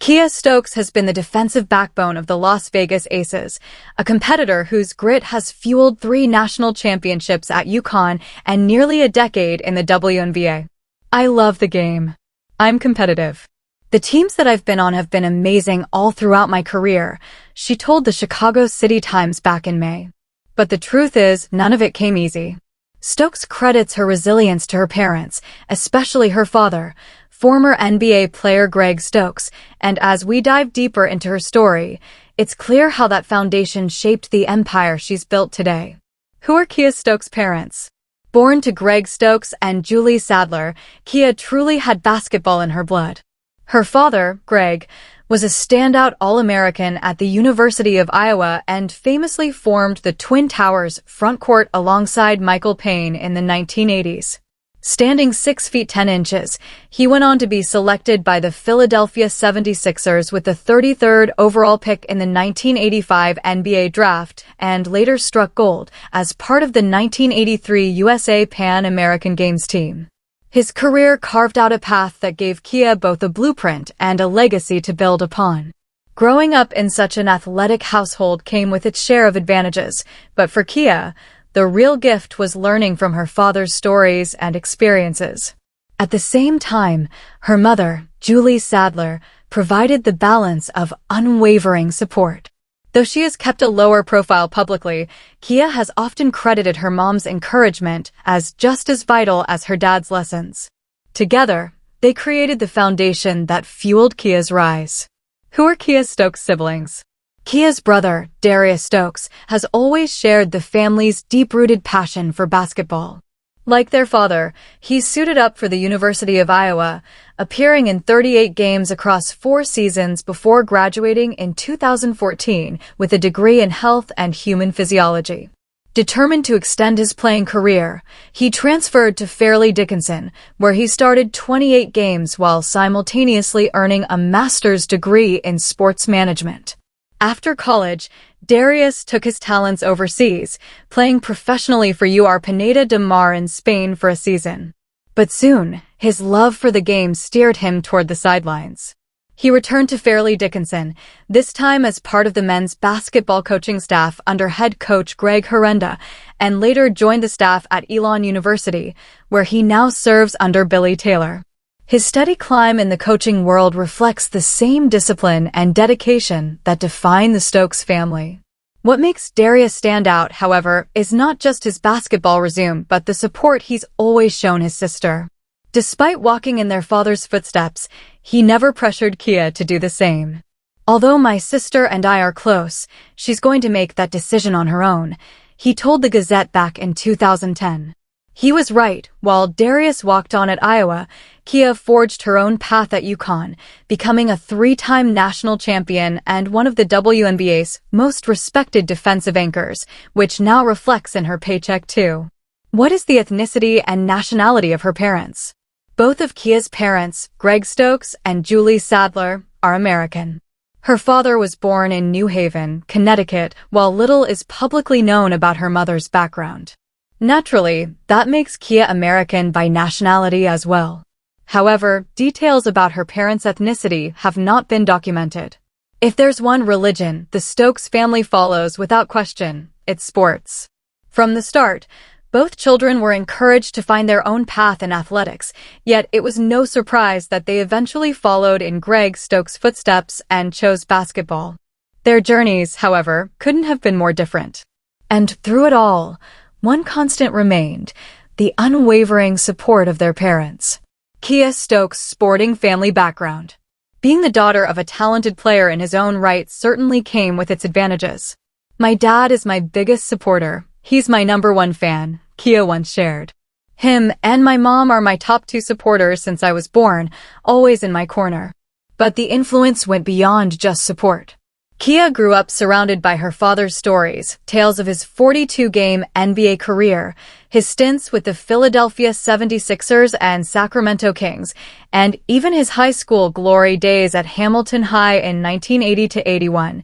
Kiah Stokes has been the defensive backbone of the Las Vegas Aces, a competitor whose grit has fueled 3 national championships at UConn and nearly a decade in the WNBA. I love the game. I'm competitive. The teams that I've been on have been amazing all throughout my career, she told the Chicago City Times back in May. But the truth is, none of it came easy. Stokes credits her resilience to her parents, especially her father, former NBA player Greg Stokes, and as we dive deeper into her story, it's clear how that foundation shaped the empire she's built today. Who are Kiah Stokes' parents? Born to Greg Stokes and Julie Sadler, Kiah truly had basketball in her blood. Her father, Greg, was a standout All-American at the University of Iowa and famously formed the Twin Towers frontcourt alongside Michael Payne in the 1980s. Standing 6 feet 10 inches, he went on to be selected by the Philadelphia 76ers with the 33rd overall pick in the 1985 NBA draft and later struck gold as part of the 1983 USA Pan American Games team. His career carved out a path that gave Kiah both a blueprint and a legacy to build upon. Growing up in such an athletic household came with its share of advantages, but for Kiah, the real gift was learning from her father's stories and experiences. At the same time, her mother, Julie Sadler, provided the balance of unwavering support. Though she has kept a lower profile publicly, Kiah has often credited her mom's encouragement as just as vital as her dad's lessons. Together, they created the foundation that fueled Kiah's rise. Who are Kiah Stokes' siblings? Kiah's brother, Darius Stokes, has always shared the family's deep-rooted passion for basketball. Like their father, he suited up for the University of Iowa, appearing in 38 games across 4 seasons before graduating in 2014 with a degree in health and human physiology. Determined to extend his playing career, he transferred to Fairleigh Dickinson, where he started 28 games while simultaneously earning a master's degree in sports management. After college, Darius took his talents overseas, playing professionally for UR Pineda de Mar in Spain for a season. But soon, his love for the game steered him toward the sidelines. He returned to Fairleigh Dickinson, this time as part of the men's basketball coaching staff under head coach Greg Herenda, and later joined the staff at Elon University, where he now serves under Billy Taylor. His steady climb in the coaching world reflects the same discipline and dedication that define the Stokes family. What makes Darius stand out, however, is not just his basketball resume, but the support he's always shown his sister. Despite walking in their father's footsteps, he never pressured Kiah to do the same. "Although my sister and I are close, she's going to make that decision on her own," he told the Gazette back in 2010. He was right. While Darius walked on at Iowa, Kiah forged her own path at UConn, becoming a 3-time national champion and one of the WNBA's most respected defensive anchors, which now reflects in her paycheck too. What is the ethnicity and nationality of her parents? Both of Kiah's parents, Greg Stokes and Julie Sadler, are American. Her father was born in New Haven, Connecticut, while little is publicly known about her mother's background. Naturally, that makes Kiah American by nationality as well. However, details about her parents' ethnicity have not been documented. If there's one religion the Stokes family follows without question, it's sports. From the start, both children were encouraged to find their own path in athletics, yet it was no surprise that they eventually followed in Greg Stokes' footsteps and chose basketball. Their journeys, however, couldn't have been more different. And through it all, one constant remained: the unwavering support of their parents. Kiah Stokes' sporting family background. Being the daughter of a talented player in his own right certainly came with its advantages. "My dad is my biggest supporter. He's my #1 fan," Kiah once shared. "Him and my mom are my top 2 supporters since I was born, always in my corner." But the influence went beyond just support. Kiah grew up surrounded by her father's stories, tales of his 42-game NBA career, his stints with the Philadelphia 76ers and Sacramento Kings, and even his high school glory days at Hamilton High in 1980-81,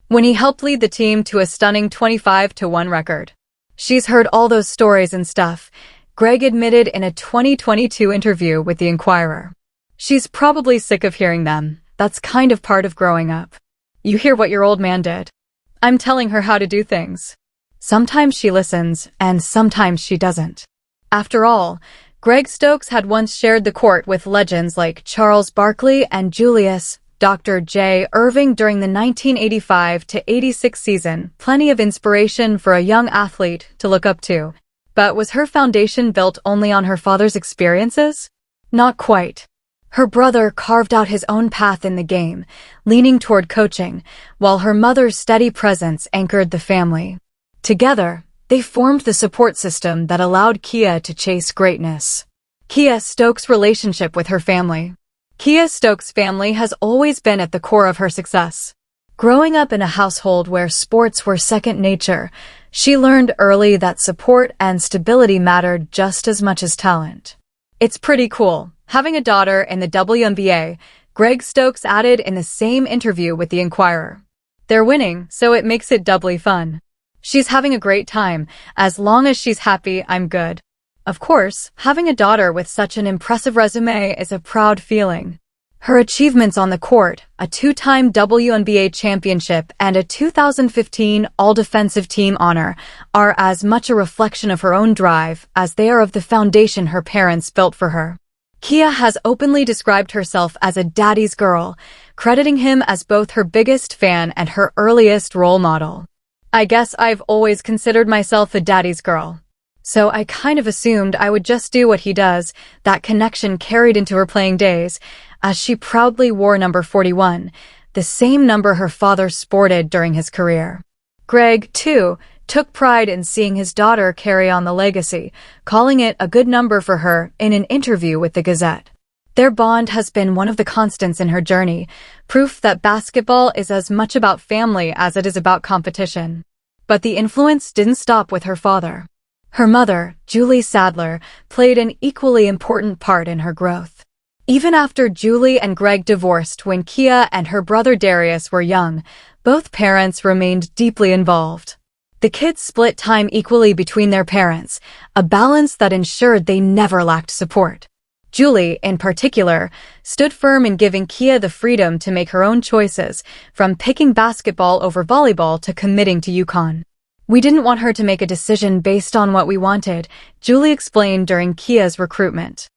when he helped lead the team to a stunning 25-1 record. "She's heard all those stories and stuff," Greg admitted in a 2022 interview with The Inquirer. "She's probably sick of hearing them. That's kind of part of growing up. You hear what your old man did. I'm telling her how to do things. Sometimes she listens, and sometimes she doesn't. After all, Greg Stokes had once shared the court with legends like Charles Barkley and Julius Dr. J. Irving during the 1985-86 season. Plenty of inspiration for a young athlete to look up to. But was her foundation built only on her father's experiences? Not quite. Her brother carved out his own path in the game, leaning toward coaching, while her mother's steady presence anchored the family. Together, they formed the support system that allowed Kiah to chase greatness. Kiah Stokes' relationship with her family. Kiah Stokes' family has always been at the core of her success. Growing up in a household where sports were second nature, she learned early that support and stability mattered just as much as talent. It's pretty cool. Having a daughter in the WNBA, Greg Stokes added in the same interview with the Inquirer. They're winning, so it makes it doubly fun. She's having a great time. As long as she's happy, I'm good. Of course, having a daughter with such an impressive resume is a proud feeling. Her achievements on the court, a two-time WNBA championship and a 2015 All-Defensive Team honor, are as much a reflection of her own drive as they are of the foundation her parents built for her. Kiah has openly described herself as a daddy's girl, crediting him as both her biggest fan and her earliest role model. I guess I've always considered myself a daddy's girl. So I kind of assumed I would just do what he does. That connection carried into her playing days, as she proudly wore number 41, the same number her father sported during his career. Greg, too, took pride in seeing his daughter carry on the legacy, calling it a good number for her in an interview with the Gazette. Their bond has been one of the constants in her journey, proof that basketball is as much about family as it is about competition. But the influence didn't stop with her father. Her mother, Julie Sadler, played an equally important part in her growth. Even after Julie and Greg divorced when Kiah and her brother Darius were young, both parents remained deeply involved. The kids split time equally between their parents, a balance that ensured they never lacked support. Julie, in particular, stood firm in giving Kiah the freedom to make her own choices, from picking basketball over volleyball to committing to UConn. We didn't want her to make a decision based on what we wanted, Julie explained during Kiah's recruitment.